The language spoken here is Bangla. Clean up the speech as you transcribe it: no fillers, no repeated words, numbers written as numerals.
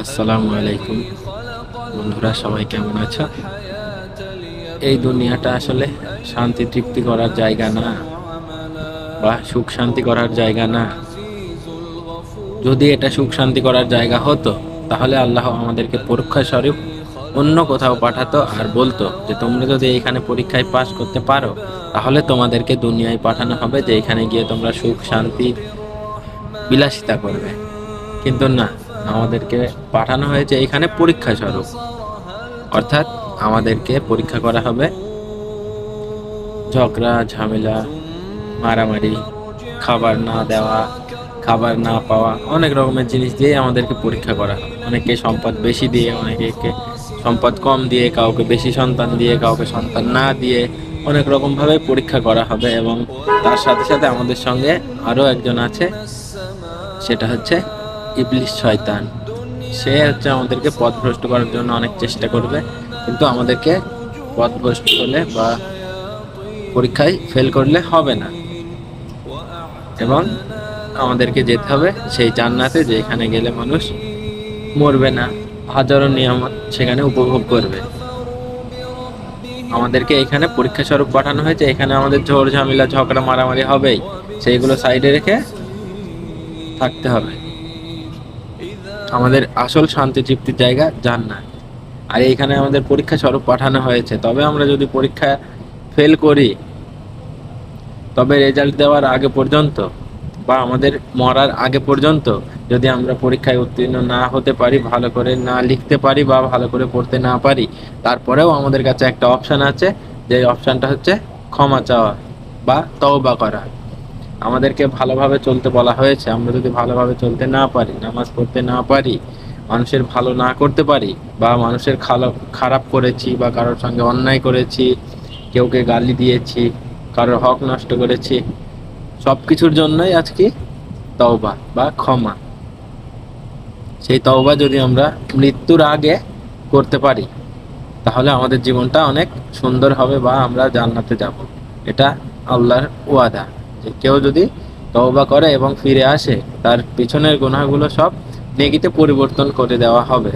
আসসালামু আলাইকুম বন্ধুরা, সবাই কেমন আছো? এই দুনিয়াটা আসলে শান্তি তৃপ্তি করার জায়গা না, বা সুখ শান্তি করার জায়গা না। যদি এটা সুখ শান্তি করার জায়গা হতো, তাহলে আল্লাহ আমাদেরকে পরীক্ষা স্বরূপ অন্য কোথাও পাঠাতো আর বলতো যে তোমরা যদি এইখানে পরীক্ষায় পাশ করতে পারো, তাহলে তোমাদেরকে দুনিয়ায় পাঠানো হবে, যে এখানে গিয়ে তোমরা সুখ শান্তি বিলাসিতা করবে। কিন্তু না, আমাদেরকে পাঠানো হয়েছে এখানে পরীক্ষা স্বরূপ। অর্থাৎ আমাদেরকে পরীক্ষা করা হবে ঝগড়া ঝামেলা, মারামারি, খাবার না দেওয়া, খাবার না পাওয়া, অনেক রকমের জিনিস দিয়ে আমাদেরকে পরীক্ষা করা হবে। অনেকে সম্পদ বেশি দিয়ে, অনেকে সম্পদ কম দিয়ে, কাউকে বেশি সন্তান দিয়ে, কাউকে সন্তান না দিয়ে, অনেক রকম ভাবে পরীক্ষা করা হবে। এবং তার সাথে সাথে আমাদের সঙ্গে আরো একজন আছে, সেটা হচ্ছে ইবলিস শয়তান। সে হচ্ছে আমাদেরকে পথভ্রষ্ট করার জন্য অনেক চেষ্টা করবে, কিন্তু আমাদেরকে পথভ্রষ্ট হলে বা পরীক্ষায় ফেল করলে হবে না। এবং আমাদেরকে যেতে হবে সেই জান্নাতে, যেখানে গেলে মানুষ মরবে না, হাজারো নিয়ামত সেখানে উপভোগ করবে। আমাদেরকে এখানে পরীক্ষা স্বরূপ পাঠানো হয়েছে, এখানে আমাদের ঝড় ঝামেলা ঝগড়া মারামারি হবেই, সেইগুলো সাইডে রেখে থাকতে হবে। আমাদের আসল শান্তি তৃপ্তির জায়গা জান্নাত। আর এইখানে আমাদের পরীক্ষা স্বরূপ পাঠানো হয়েছে। তবে আমরা যদি পরীক্ষা ফেল করি, তবে রেজাল্ট দেওয়ার আগে পর্যন্ত বা আমাদের মরার আগে পর্যন্ত যদি আমরা পরীক্ষায় উত্তীর্ণ না হতে পারি, ভালো করে না লিখতে পারি বা ভালো করে পড়তে না পারি, তারপরেও আমাদের কাছে একটা অপশন আছে, যে অপশনটা হচ্ছে ক্ষমা চাওয়া বা তওবা করা। আমাদেরকে ভালোভাবে চলতে বলা হয়েছে। আমরা যদি ভালোভাবে চলতে না পারি, নামাজ পড়তে না পারি, মানুষের ভালো না করতে পারি, বা মানুষের খারাপ করেছি বা কারোর সঙ্গে অন্যায় করেছি, কেউকে গালি দিয়েছি, কারোর হক নষ্ট করেছি, সবকিছুর জন্যই আজকে তওবা বা ক্ষমা। সেই তওবা যদি আমরা মৃত্যুর আগে করতে পারি, তাহলে আমাদের জীবনটা অনেক সুন্দর হবে বা আমরা জান্নাতে যাব। এটা আল্লাহর ওয়াদা, যে কেউ যদি তওবা করে এবং ফিরে আসে, তার পিছনের গুনাহগুলো সব নেকিতে পরিবর্তন করে দেওয়া হবে।